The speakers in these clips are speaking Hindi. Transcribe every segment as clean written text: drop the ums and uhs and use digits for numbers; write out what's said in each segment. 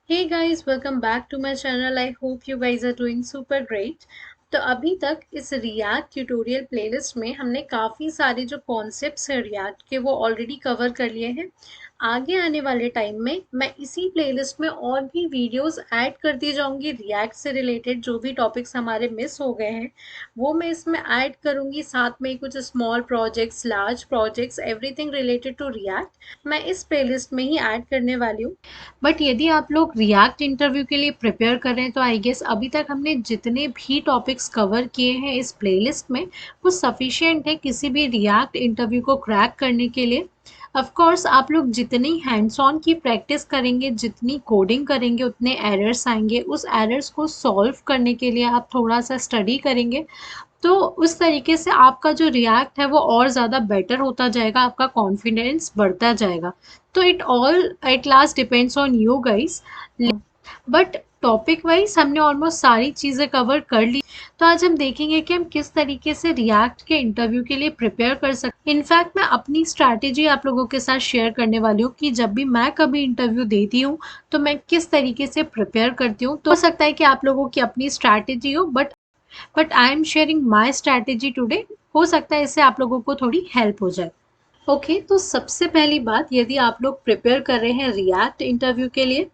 Hey guys, welcome back to my channel. I hope you guys are doing super great. तो अभी तक इस रिएक्ट ट्यूटोरियल प्लेलिस्ट में हमने काफ़ी सारे जो कॉन्सेप्ट्स हैं रिएक्ट के वो ऑलरेडी कवर कर लिए हैं। आगे आने वाले टाइम में मैं इसी प्लेलिस्ट में और भी वीडियोस ऐड करती जाऊंगी रिएक्ट से रिलेटेड जो भी टॉपिक्स हमारे मिस हो गए हैं वो मैं इसमें ऐड करूंगी। साथ में कुछ small projects, large projects, everything related to React मैं इस प्लेलिस्ट में ही ऐड करने वाली हूँ। बट यदि आप लोग रिएक्ट इंटरव्यू के लिए प्रिपेयर कर रहे हैं तो आई गेस अभी तक हमने जितने भी टॉपिक्स कवर किए हैं इस प्लेलिस्ट में वो सफिशिएंट है किसी भी रिएक्ट इंटरव्यू को क्रैक करने के लिए। ऑफ कोर्स आप लोग जितनी हैंड्स ऑन की प्रैक्टिस करेंगे, जितनी कोडिंग करेंगे, उतने एरर्स आएंगे। उस एरर्स को सॉल्व करने के लिए आप थोड़ा सा स्टडी करेंगे तो उस तरीके से आपका जो रिएक्ट है वो और ज़्यादा बेटर होता जाएगा, आपका कॉन्फिडेंस बढ़ता जाएगा। तो it all at last depends on you guys. But topic wise हमने ऑलमोस्ट सारी चीज़ें कवर कर ली। तो आज हम देखेंगे कि हम किस तरीके से रिएक्ट के इंटरव्यू के लिए प्रिपेयर कर सकते हैं। इनफैक्ट मैं अपनी स्ट्रैटेजी आप लोगों के साथ शेयर करने वाली हूँ कि जब भी मैं कभी इंटरव्यू देती हूँ तो मैं किस तरीके से प्रिपेयर करती हूँ। तो हो सकता है कि आप लोगों की अपनी स्ट्रैटेजी हो but I am sharing my strategy today. हो सकता है इससे आप लोगों को थोड़ी हेल्प हो जाए। ओके तो सबसे पहली बात, यदि आप लोग प्रिपेयर कर रहे हैं रिएक्ट इंटरव्यू के लिए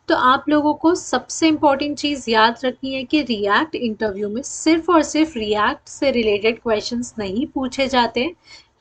तो आप लोगों को सबसे इम्पॉर्टेंट चीज़ याद रखनी है कि रिएक्ट इंटरव्यू में सिर्फ और सिर्फ रिएक्ट से रिलेटेड क्वेश्चंस नहीं पूछे जाते।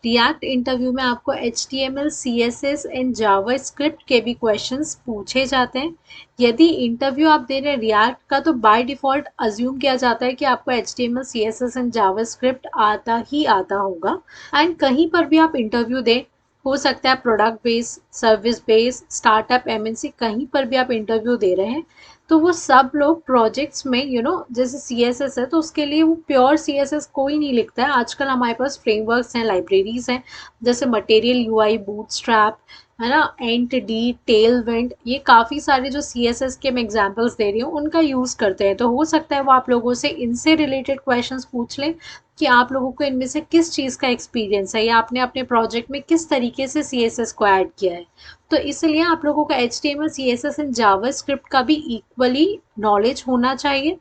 रिएक्ट इंटरव्यू में आपको HTML, CSS एंड जावास्क्रिप्ट के भी क्वेश्चंस पूछे जाते हैं। यदि इंटरव्यू आप दे रहे हैं रिएक्ट का तो बाय डिफ़ॉल्ट अज्यूम किया जाता है कि आपको HTML, CSS एंड जावास्क्रिप्ट आता ही आता होगा। एंड कहीं पर भी आप इंटरव्यू दें, हो सकता है product base, service base, startup, MNC, कहीं पर भी आप इंटरव्यू दे रहे हैं तो वो सब लोग प्रोजेक्ट्स में जैसे CSS है तो उसके लिए वो प्योर CSS कोई नहीं लिखता है। आजकल हमारे पास फ्रेमवर्क्स हैं, लाइब्रेरीज हैं, जैसे मटेरियल UI, बूटस्ट्रैप, है ना, एंट डी, टेलविंड, ये काफ़ी सारे जो CSS के मैं एग्जांपल्स दे रही हूँ उनका यूज़ करते हैं। तो हो सकता है वो आप लोगों से इनसे रिलेटेड क्वेश्चंस पूछ लें कि आप लोगों को इनमें से किस चीज़ का एक्सपीरियंस है या आपने अपने प्रोजेक्ट में किस तरीके से CSS को ऐड किया है। तो इसलिए आप लोगों का HTML, CSS एंड जावास्क्रिप्ट का भी इक्वली नॉलेज होना चाहिए।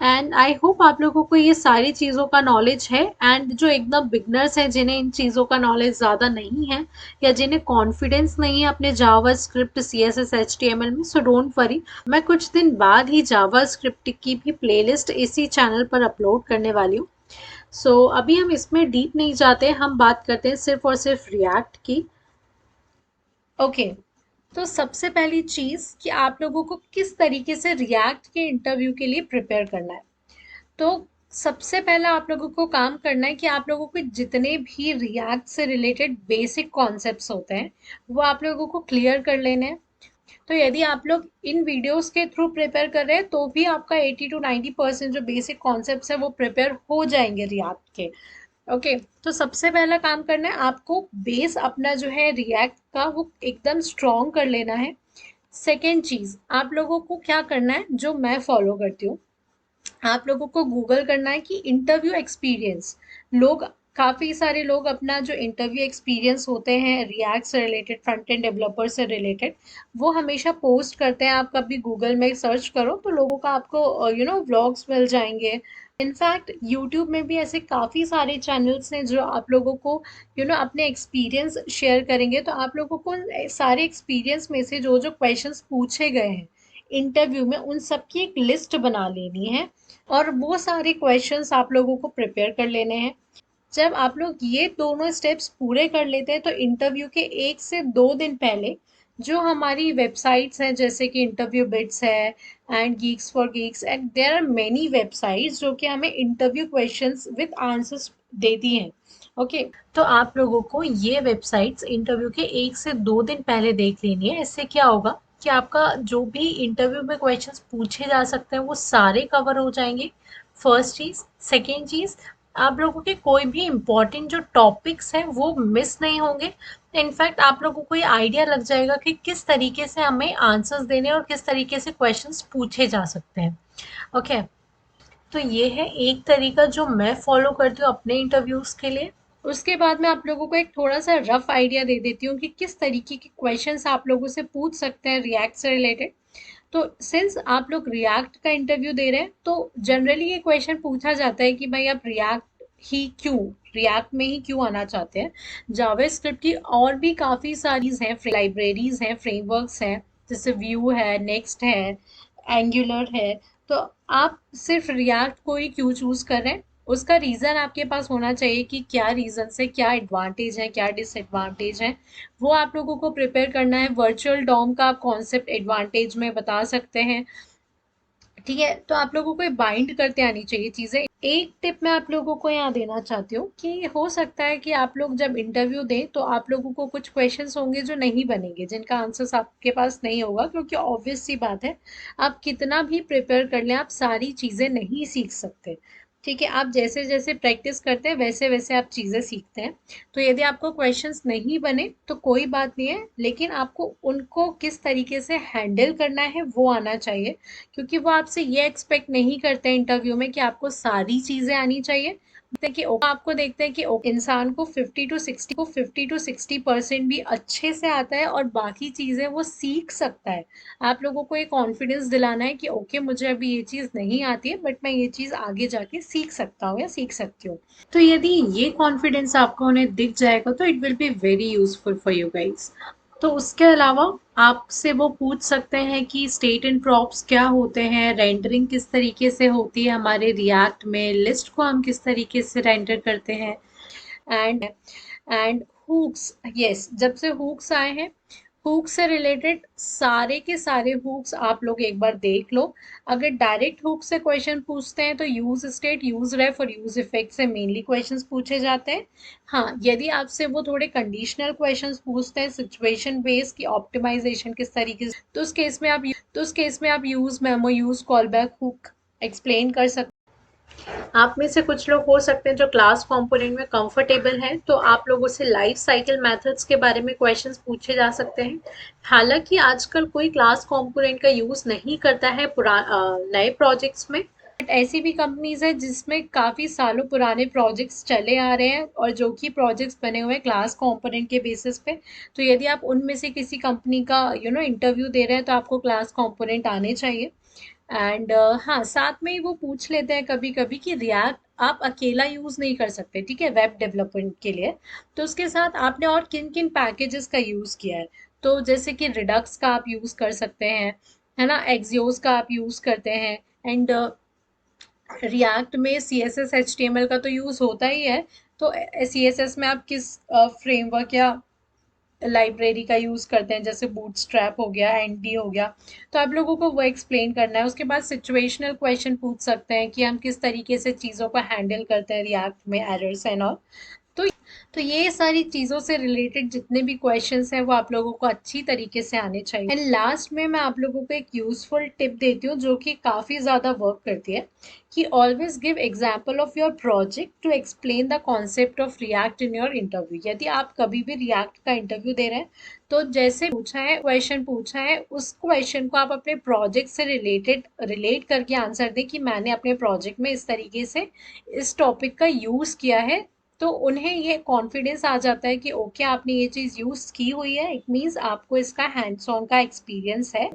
एंड आई होप आप लोगों को ये सारी चीज़ों का नॉलेज है। एंड जो एकदम बिगनर्स हैं जिन्हें इन चीज़ों का नॉलेज ज़्यादा नहीं है या जिन्हें कॉन्फिडेंस नहीं है अपने जावा स्क्रिप्ट, CSS, HTML में, सो डोंट वरी, मैं कुछ दिन बाद ही जावा स्क्रिप्ट की भी प्लेलिस्ट इसी चैनल पर अपलोड करने वाली हूँ। सो अभी हम इसमें डीप नहीं जाते, हम बात करते हैं सिर्फ और सिर्फ रिएक्ट की। ओके तो सबसे पहली चीज़ कि आप लोगों को किस तरीके से रिएक्ट के इंटरव्यू के लिए प्रिपेयर करना है। तो सबसे पहला आप लोगों को काम करना है कि आप लोगों को जितने भी रिएक्ट से रिलेटेड बेसिक कॉन्सेप्ट्स होते हैं वो आप लोगों को क्लियर कर लेने हैं। तो यदि आप लोग इन वीडियोस के थ्रू प्रिपेयर कर रहे हैं तो भी आपका 80 to 90% जो बेसिक कॉन्सेप्ट्स है वो प्रिपेयर हो जाएंगे रिएक्ट के। ओके तो सबसे पहला काम करना है आपको बेस अपना जो है रिएक्ट का वो एकदम स्ट्रॉन्ग कर लेना है। सेकेंड चीज़ आप लोगों को क्या करना है जो मैं फॉलो करती हूँ, आप लोगों को गूगल करना है कि इंटरव्यू एक्सपीरियंस, लोग, काफ़ी सारे लोग अपना जो इंटरव्यू एक्सपीरियंस होते हैं रिएक्ट से रिलेटेड, फ्रंट एंड डेवलपर से रिलेटेड, वो हमेशा पोस्ट करते हैं। आप कभी गूगल में सर्च करो तो लोगों का आपको व्लॉग्स मिल जाएंगे। इनफैक्ट यूट्यूब में भी ऐसे काफ़ी सारे चैनल्स हैं जो आप लोगों को अपने एक्सपीरियंस शेयर करेंगे। तो आप लोगों को सारे एक्सपीरियंस में से जो जो क्वेश्चंस पूछे गए हैं इंटरव्यू में उन सब की एक लिस्ट बना लेनी है और वो सारे क्वेश्चंस आप लोगों को प्रिपेयर कर लेने हैं। जब आप लोग ये दोनों स्टेप्स पूरे कर लेते हैं तो इंटरव्यू के 1 से 2 दिन पहले जो हमारी वेबसाइट्स हैं जैसे कि इंटरव्यू बिट्स है and Geeks for Geeks and there are many websites जो कि हमें इंटरव्यू क्वेश्चंस विद आंसर्स देती हैं। ओके तो आप लोगों को ये वेबसाइट्स इंटरव्यू के 1 से 2 दिन पहले देख लेनी है। इससे क्या होगा कि आपका जो भी इंटरव्यू में क्वेश्चंस पूछे जा सकते हैं वो सारे कवर हो जाएंगे। फर्स्ट चीज़। सेकेंड चीज़, आप लोगों के कोई भी इम्पोर्टेंट जो टॉपिक्स हैं वो मिस नहीं होंगे। इनफैक्ट आप लोगों को ये आइडिया लग जाएगा कि किस तरीके से हमें आंसर्स देने और किस तरीके से क्वेश्चंस पूछे जा सकते हैं। ओके तो ये है एक तरीका जो मैं फॉलो करती हूँ अपने इंटरव्यूज़ के लिए। उसके बाद मैं आप लोगों को एक थोड़ा सा रफ आइडिया दे देती हूँ कि किस तरीके के क्वेश्चंस आप लोगों से पूछ सकते हैं रिएक्ट से रिलेटेड। तो सिंस आप लोग रिएक्ट का इंटरव्यू दे रहे हैं तो जनरली ये क्वेश्चन पूछा जाता है कि भाई आप रिएक्ट में ही क्यों आना चाहते हैं। जावास्क्रिप्ट की और भी काफ़ी सारी हैं, लाइब्रेरीज हैं, फ्रेमवर्क्स हैं, जैसे व्यू है, नेक्स्ट है, एंगुलर है। तो आप सिर्फ रिएक्ट को ही क्यों चूज कर रहे हैं, उसका रीज़न आपके पास होना चाहिए कि क्या रीज़न से क्या एडवांटेज है, क्या डिसएडवांटेज है, वो आप लोगों को प्रिपेयर करना है। वर्चुअल डॉम का आप कॉन्सेप्ट एडवांटेज में बता सकते हैं। ठीक है, तो आप लोगों को बाइंड करते आनी चाहिए चीज़ें। एक टिप मैं आप लोगों को यहाँ देना चाहती हूँ कि हो सकता है कि आप लोग जब इंटरव्यू दें तो आप लोगों को कुछ क्वेश्चंस होंगे जो नहीं बनेंगे, जिनका आंसर्स आपके पास नहीं होगा, क्योंकि ऑब्वियस सी बात है, आप कितना भी प्रिपेयर कर लें आप सारी चीज़ें नहीं सीख सकते। ठीक है, आप जैसे जैसे प्रैक्टिस करते हैं वैसे वैसे आप चीज़ें सीखते हैं। तो यदि आपको क्वेश्चंस नहीं बने तो कोई बात नहीं है, लेकिन आपको उनको किस तरीके से हैंडल करना है वो आना चाहिए, क्योंकि वो आपसे ये एक्सपेक्ट नहीं करते इंटरव्यू में कि आपको सारी चीज़ें आनी चाहिए। कि आपको देखते हैं कि इंसान को 50 to 60% भी अच्छे से आता है और बाकी चीज़ें वो सीख सकता है। आप लोगों को एक कॉन्फिडेंस दिलाना है कि ओके मुझे अभी ये चीज़ नहीं आती है बट मैं ये चीज़ आगे जाके सीख सकता हूँ या सीख सकती हूँ। तो यदि ये कॉन्फिडेंस आपको उन्हें दिख जाएगा तो it will be very useful for you guys. तो उसके अलावा आपसे वो पूछ सकते हैं कि स्टेट एंड प्रॉप्स क्या होते हैं, रेंडरिंग किस तरीके से होती है हमारे रिएक्ट में, लिस्ट को हम किस तरीके से रेंडर करते हैं, एंड एंड हुक्स। यस, जब से हुक्स आए हैं, हुक से रिलेटेड सारे के सारे हुक्स आप लोग एक बार देख लो। अगर डायरेक्ट हुक से क्वेश्चन पूछते हैं तो यूज स्टेट, यूज रेफ और यूज इफेक्ट से मेनली क्वेश्चंस पूछे जाते हैं। हाँ, यदि आपसे वो थोड़े कंडीशनल क्वेश्चंस पूछते हैं सिचुएशन बेस्ड की ऑप्टिमाइजेशन किस तरीके से, तो उस केस में आप use memo, use call back hook explain कर सकते। आप में से कुछ लोग हो सकते हैं जो क्लास कंपोनेंट में कंफर्टेबल हैं, तो आप लोगों से लाइफ साइकिल मेथड्स के बारे में क्वेश्चंस पूछे जा सकते हैं। हालांकि आजकल कोई क्लास कंपोनेंट का यूज नहीं करता है नए प्रोजेक्ट्स में, बट ऐसी भी कंपनीज है जिसमें काफी सालों पुराने प्रोजेक्ट्स चले आ रहे हैं और जो कि प्रोजेक्ट्स बने हुए हैं क्लास कंपोनेंट के बेसिस पे। तो यदि आप उनमें से किसी कंपनी का इंटरव्यू दे रहे हैं तो आपको क्लास कंपोनेंट आने चाहिए। एंड हाँ, साथ में ही वो पूछ लेते हैं कभी कभी कि रिएक्ट आप अकेला यूज नहीं कर सकते, ठीक है, वेब डेवलपमेंट के लिए। तो उसके साथ आपने और किन किन पैकेजेस का यूज किया है, तो जैसे कि रिडक्स का आप यूज कर सकते हैं, है ना, एक्सियोस का आप यूज करते हैं। एंड रिएक्ट में C S S H T M L का तो यूज होता ही है। तो सी एस एस में आप किस फ्रेमवर्क या लाइब्रेरी का यूज़ करते हैं, जैसे बूटस्ट्रैप हो गया, एनडी हो गया। तो आप लोगों को वो एक्सप्लेन करना है। उसके बाद सिचुएशनल क्वेश्चन पूछ सकते हैं कि हम किस तरीके से चीज़ों को हैंडल करते हैं रिएक्ट में, एरर्स एंड ऑल। तो तो ये सारी चीज़ों से रिलेटेड जितने भी क्वेश्चंस हैं वो आप लोगों को अच्छी तरीके से आने चाहिए। एंड लास्ट में मैं आप लोगों को एक यूजफुल टिप देती हूँ जो कि काफ़ी ज़्यादा वर्क करती है, कि always give example of your project to explain the concept of React in your interview. यदि आप कभी भी रिएक्ट का इंटरव्यू दे रहे हैं तो जैसे क्वेश्चन पूछा है उस क्वेश्चन को आप अपने प्रोजेक्ट से रिलेट करके आंसर दें कि मैंने अपने प्रोजेक्ट में इस तरीके से इस टॉपिक का यूज़ किया है। तो उन्हें ये कॉन्फिडेंस आ जाता है कि ओके आपने ये चीज़ यूज़ की हुई है, इट मीन्स आपको इसका हैंड्स ऑन का एक्सपीरियंस है।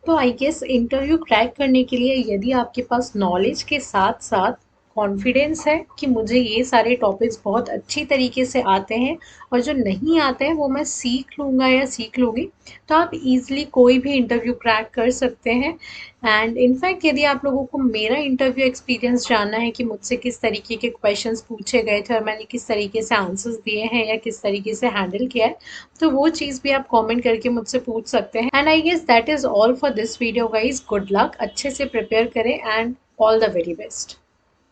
तो आई गेस इंटरव्यू क्रैक करने के लिए यदि आपके पास नॉलेज के साथ साथ कॉन्फिडेंस है कि मुझे ये सारे टॉपिक्स बहुत अच्छी तरीके से आते हैं और जो नहीं आते हैं वो मैं सीख लूँगा या सीख लूँगी, तो आप इजीली कोई भी इंटरव्यू क्रैक कर सकते हैं। एंड इनफैक्ट यदि आप लोगों को मेरा इंटरव्यू एक्सपीरियंस जानना है कि मुझसे किस तरीके के क्वेश्चंस पूछे गए थे और मैंने किस तरीके से आंसर्स दिए हैं या किस तरीके से हैंडल किया है, तो वो चीज़ भी आप कमेंट करके मुझसे पूछ सकते हैं। And I guess that is all for this video guys. Good luck, अच्छे से प्रिपेयर करें and all the very best.